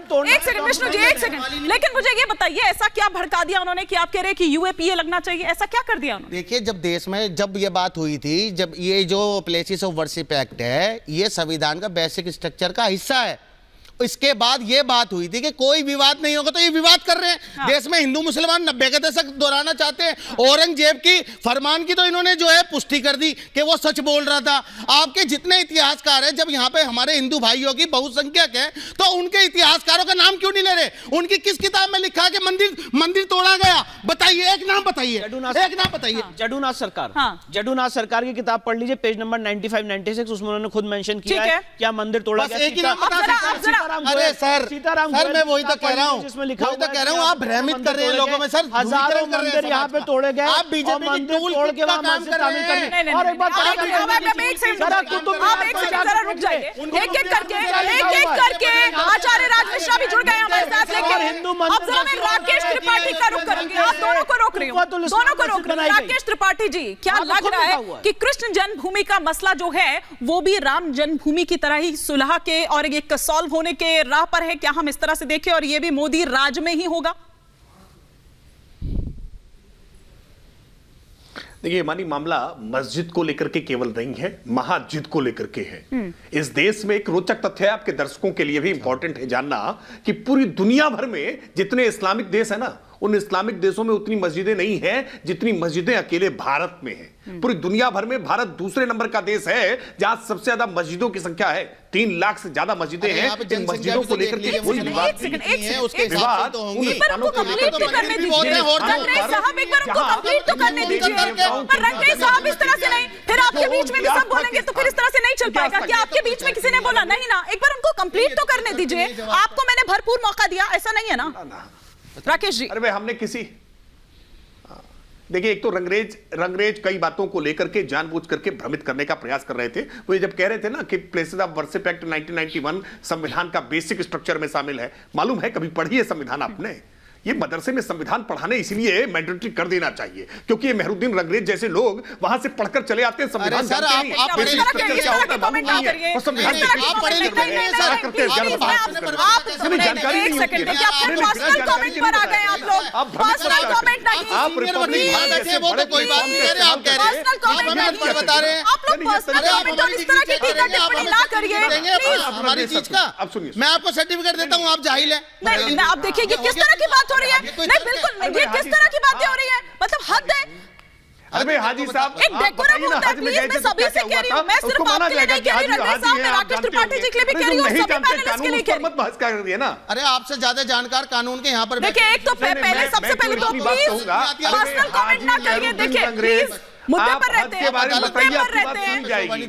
तोड़ना। एक सेकंड विष्णु जी, एक सेकंड, लेकिन मुझे ये बताइए ऐसा क्या भड़का दिया उन्होंने कि आप कह रहे हैं कि यूएपीए लगना चाहिए, ऐसा क्या कर दिया उन्होंने? देखिए, जब देश में जब ये बात हुई थी, जब ये जो प्लेसेस ऑफ वर्शिप एक्ट है, ये संविधान का बेसिक स्ट्रक्चर का हिस्सा है। इसके बाद ये बात हुई थी कि कोई विवाद नहीं होगा, तो ये विवाद कर रहे हैं। हाँ। देश में हिंदू मुसलमान 90 के दशक दोहराना चाहते हैं। औरंगजेब की फरमान की तो इन्होंने जो है पुष्टि कर दी कि वो सच बोल रहा था। आपके जितने इतिहासकार हैं, जब यहाँ पे हमारे हिंदू भाइयों की बहुसंख्यक है, तो उनके इतिहासकारों का नाम क्यों नहीं ले रहे? उनकी किस किताब में लिखा कि मंदिर तोड़ा गया? बताइए, एक नाम बताइए, एक नाम बताइए। जडूनाथ सरकार, जडूनाथ सरकार की किताब पढ़ लीजिए, पेज नंबर 95-96, उसमें उन्होंने खुद मेंशन किया है क्या मंदिर तोड़ा गया। एक ही नाम बता सकते हैं। अरे सर मैं वही तो कह रहा हूँ, आप भ्रमित कर रहे हैं लोगों में। सर, हजारों मंदिर यहाँ पे तोड़े गए, आप बीजेपी की टूल तोड़ के काम कर रहे हैं। और एक बात रुक जाइए, एक-एक करके आचार्य राज मिश्रा भी जुड़ गए हमारे साथ, लेकिन अब जरा मैं राकेश त्रिपाठी का रुख करूंगी। आप दोनों को रोक रही हूँ, दोनों को रोक रही हूँ। राकेश त्रिपाठी जी, क्या लग रहा है कि कृष्ण जन्मभूमि का मसला जो है वो भी राम जन्मभूमि की तरह ही सुलह के और एक सॉल्व होने के राह पर है? क्या हम इस तरह से देखें और ये भी मोदी राज में ही होगा? देखिए मानी, मामला मस्जिद को लेकर के केवल नहीं है, महाजिद को लेकर के है। इस देश में एक रोचक तथ्य है, आपके दर्शकों के लिए भी इंपॉर्टेंट है जानना, कि पूरी दुनिया भर में जितने इस्लामिक देश है ना, उन इस्लामिक देशों में उतनी मस्जिदें नहीं हैं जितनी मस्जिदें अकेले भारत में हैं। पूरी दुनिया भर में भारत दूसरे नंबर का देश है जहां सबसे ज्यादा मस्जिदों की संख्या है। 3 लाख से ज्यादा मस्जिदें हैं। इन मस्जिदों को लेकर के कोई विवाद नहीं है, उसके विवाद उनको कंप्लीट तो करने दीजिए। रंगरेज साहब, एक बार उनको कंप्लीट तो करने दीजिए। पर रंगरेज साहब इस तरह से नहीं, फिर आपके बीच में भी सब बोलेंगे तो फिर इस तरह से नहीं चल पाएगा। क्या आपके बीच में किसी ने बोला नहीं ना? एक बार उनको कंप्लीट तो करने दीजिए। आपको मैंने भरपूर मौका दिया, ऐसा नहीं है ना राकेश जी? अरे भाई, हमने किसी, देखिए, एक तो रंगरेज कई बातों को लेकर के जानबूझ करके भ्रमित करने का प्रयास कर रहे थे। वो ये जब कह रहे थे ना कि प्लेसेस ऑफ वर्शिप एक्ट 1991 संविधान का बेसिक स्ट्रक्चर में शामिल है, मालूम है, कभी पढ़ी है संविधान आपने? ये मदरसे में संविधान पढ़ाने इसलिए मैंडेटरी कर देना चाहिए क्योंकि ये मेहरुद्दीन रंगरेज जैसे लोग वहां से पढ़कर चले आते हैं। संविधान जानते नहीं, हमारी चीज का। अब सुनिए, मैं आपको सर्टिफिकेट देता हूँ, आप जाहिल है। नहीं, आप देखिए ये किस तरह की बात हो रही है। नहीं बिल्कुल नहीं, ये किस तरह की बातें हो रही है, मतलब हद है। अरे हाजी साहब, एक डेकोरम होता है, प्लीज, मैं सभी से कह रही हूं, मैं सिर्फ आपके लिए नहीं कह रही, रंगरेज साहब, मैं राकेश त्रिपाठी जी के लिए भी कह रही हूं, सभी पैनलिस्ट के लिए कह रही हूं। मत बहस कर रही है ना। अरे आपसे ज्यादा जानकार कानून के यहाँ पर देखिए, एक तो पहले सबसे पहले तो प्लीज पर्सनल कमेंट ना करिए। देखिए प्लीज, मुद्दे पर रहते हैं,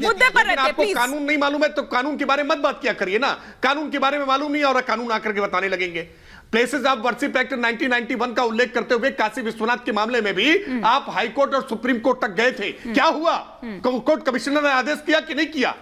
मुद्दे पर रहते हैं। आपको कानून नहीं मालूम है तो कानून के बारे में मत बात किया करिए ना। कानून के बारे में मालूम नहीं और कानून आकर के बताने लगेंगे। प्लेसेस ऑफ वर्शिप एक्ट 1991 का उल्लेख करते हुए काशी विश्वनाथ के मामले में भी आप हाई कोर्ट और सुप्रीम कोर्ट तक गए थे। क्या हुआ? कोर्ट कमिश्नर ने आदेश किया कि नहीं किया?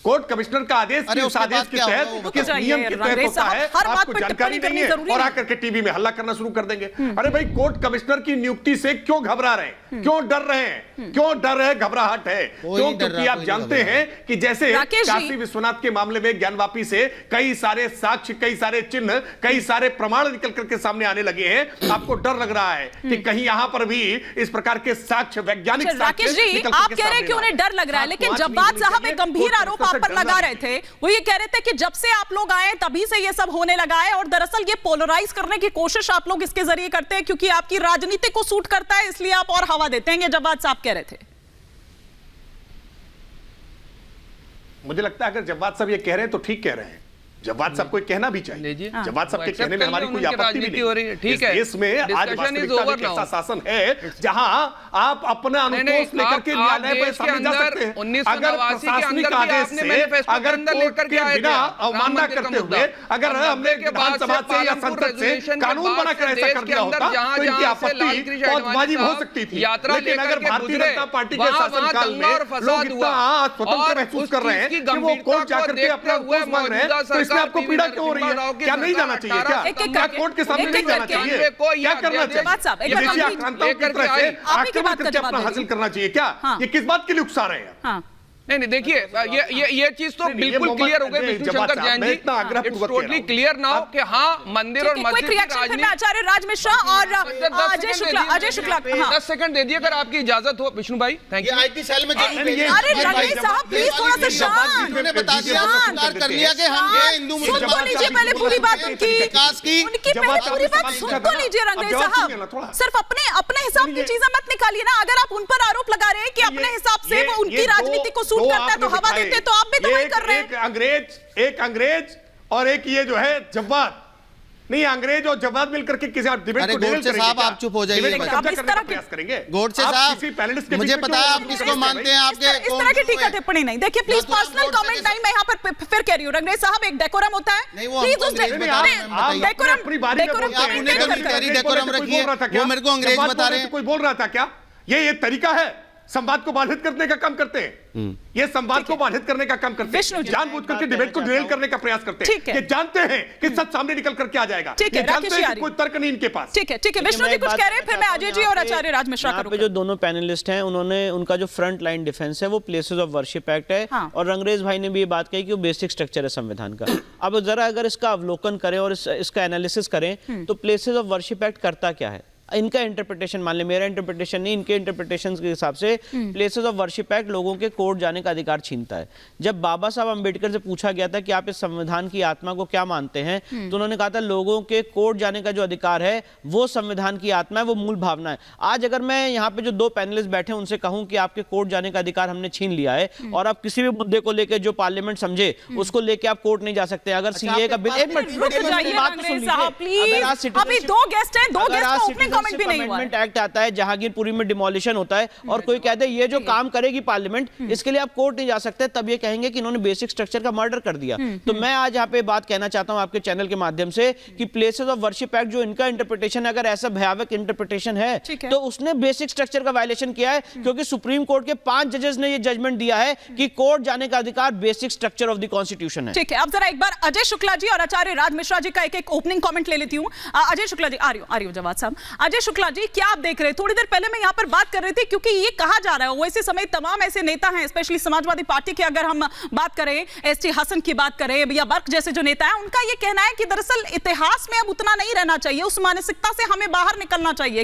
कोर्ट कमिश्नर का आदेश, उस आदेश के तहत, किस नियम के तहत होता है, आपको जानकारी नहीं है और आकर के टीवी में हल्ला करना शुरू कर देंगे। अरे भाई, कोर्ट कमिश्नर की नियुक्ति से क्यों घबरा रहे हैं? क्यों डर रहे हैं? क्यों डर है? घबराहट है क्यों? क्योंकि आप जानते हैं कि जैसे काशी विश्वनाथ के मामले में ज्ञानवापी से कई सारे साक्ष्य, कई सारे चिन्ह, कई सारे प्रमाण निकल करके सामने आने लगे हैं। आपको डर लग रहा है कि कहीं यहां पर भी इस प्रकार के साक्ष्य, वैज्ञानिक राकेश जी, आप कह रहे हैं कि उन्हें डर लग रहा है, लेकिन जब्बात साहब एक गंभीर आरोप आप पर लगा रहे थे। वो ये कह रहे थे कि जब से आप लोग आए तभी से ये सब होने लगा है और दरअसल ये पोलराइज करने की कोशिश आप लोग इसके जरिए करते हैं क्योंकि आपकी राजनीति को सूट करता है, इसलिए आप और हवा देते हैं। ये जब्बात साहब कह रहे थे। मुझे लगता है अगर जब्बात साहब ये कह रहे हैं तो ठीक कह रहे हैं। जवाद साहब को कहना भी चाहिए। जवाद साहब के कहने में हमारी कोई आपत्ति भी नहीं। ठीक है, इस में आज वास्तविकता में ऐसा शासन है जहां आप अपना अनुतोष लेकर के न्यायालय पर सामने जा सकते हैं। अगर प्रशासनिक आदेश से, अगर कोर्ट के बिना अवमानना करते हुए अगर हमने विधानसभा से या संसद से कानून बनाकर ऐसा कर दिया होता तो इनकी आपत्ति बहुत वाजिब हो सकती थी। लेकिन अगर भारतीय जनता पार्टी के शासनकाल में लोग इतना स्वतंत्र महसूस कर रहे हैं कि वो कोर्ट जाकर के अपना अनुतोष मांग रहे हैं, तो इसमें आपको पीड़ा क्यों हो रही है? क्या नहीं जाना चाहिए? क्या कोर्ट के सामने नहीं जाना चाहिए? क्या करना चाहिए? विदेशी आक्रांताओं की तरह से आक्रमण करके अपना हासिल करना चाहिए क्या? ये किस बात के लिए उकसा रहे हैं? नहीं देखिए, ये चीज तो बिल्कुल क्लियर हो गई Vishnu Shankar Jain ji, it's totally clear now कि हाँ मंदिर और मस्जिद की राजनीति। आचार्य राज मिश्रा और अजय शुक्ला 10 सेकंड दे दिए अगर आपकी इजाजत हो विष्णु भाई। Thank you. आईटी सेल में अरे रणवीर साहब प्लीज थोड़ा सा शांत। उन्होंने बता दिया कर लिया कि हम ये हिंदू सुन तो लीजिए पहले पूरी बात उनकी पहले पूरी बात सुन तो लीजिए रणवीर साहब। सिर्फ अपने हिसाब की चीजें मत निकालिए ना। अगर आप उन पर आरोप लगा रहे हैं कि अपने हिसाब से वो उनकी राजनीति को सूट करता है तो हवा देते, तो आप भी तो वही कर रहे हैं। एक अंग्रेज और एक ये जो है जव्वाद, नहीं अंग्रेज और जव्वाद मिलकर के किसी डिबेट को गोडसे साहब आप चुप हो जाइए। गोडसे साहब मुझे पता है आप किसको मानते हैं। आपके इस तरह की टीका टिप्पणी नहीं। देखिए प्लीज पर्सनल कमेंट नहीं। मैं यहाँ पर फिर कह रही हूँ रंगरेज साहब, एक डेकोरम होता है, प्लीज उस डेकोरम रखिए। वो मेरे को अंग्रेज बता रहे हैं। कोई बोल रहा था क्या ये तरीका है? संवाद को बाधित करने का काम करते हैं, ये संवाद को बाधित करने का काम करते हैं, जानबूझ करके डिबेट को डिरेल करने का प्रयास करते हैं। ये जानते हैं कि सच सामने निकल करके आ जाएगा, ये जानते हैं कि कोई तर्क नहीं इनके पास। ठीक है विष्णु जी कुछ कह रहे हैं, फिर मैं अजय जी और आचार्य राज मिश्रा यहाँ पे जो दोनों पैनलिस्ट हैं उन्होंने उनका जो फ्रंट लाइन डिफेंस है वो प्लेसेस ऑफ वर्शिप एक्ट है। और रंगरेज भाई ने भी ये बात कही कि वो बेसिक स्ट्रक्चर है संविधान का। अब जरा अगर इसका अवलोकन करें और इसका एनालिसिस करें तो प्लेसेस ऑफ वर्शिप एक्ट करता क्या है। इनका इंटरप्रिटेशन मान ले, मेरा इंटरप्रिटेशन नहीं, इनके इंटरप्रिटेशन के हिसाब से प्लेसेस ऑफ वर्शिप एक्ट लोगों के कोर्ट जाने का अधिकार छीनता है। जब बाबा साहब अंबेडकर से पूछा गया था कि आप इस संविधान की आत्मा को क्या मानते हैं, तो उन्होंने कहा था लोगों के कोर्ट जाने का जो अधिकार है वो संविधान की आत्मा है, वो मूल भावना है। आज अगर मैं यहाँ पे जो दो पैनलिस्ट बैठे हैं उनसे कहूं कि आपके कोर्ट जाने का अधिकार हमने छीन लिया है और आप किसी भी मुद्दे को लेकर जो पार्लियामेंट समझे उसको लेके आप कोर्ट नहीं जा सकते। अगर सीए का बिल अमेंडमेंट एक्ट आता है, जहांगीरपुरी में डिमोलिशन होता है और कोई कहते हैं ये जो काम करेगी पार्लियामेंट इसके लिए आप कोर्ट नहीं जा सकते, तब ये कहेंगे कि इन्होंने बेसिक स्ट्रक्चर का मर्डर कर दिया। तो मैं आज यहाँ पे बात कहना चाहता हूं आपके चैनल के माध्यम से कि प्लेसेस ऑफ वर्शिप एक्ट जो इनका इंटरप्रिटेशन है, अगर ऐसा भयावह इंटरप्रिटेशन है तो उसने बेसिक स्ट्रक्चर का वायलेशन किया है, क्योंकि सुप्रीम कोर्ट के 5 जजेस ने ये जजमेंट दिया है कि कोर्ट जाने का अधिकार basic structure of the constitution है। ठीक है, अब जरा एक बार अजय शुक्ला जी और आचार्य राज मिश्रा जी का एक ओपनिंग कमेंट ले लेती हूं। अजय शुक्ला जी, आ रही हो जवाब साहब। अजय शुक्ला जी, क्या आप देख रहे हैं? थोड़ी देर पहले मैं यहाँ पर बात कर रही थी क्योंकि ये कहा जा रहा है वैसे समय तमाम ऐसे नेता हैं, स्पेशली समाजवादी पार्टी के अगर हम बात करें, एसटी हसन की बात करें या बर्क जैसे जो नेता हैं, उनका ये कहना है कि दरअसल इतिहास में अब उतना नहीं रहना चाहिए, उस मानसिकता से हमें बाहर निकलना चाहिए।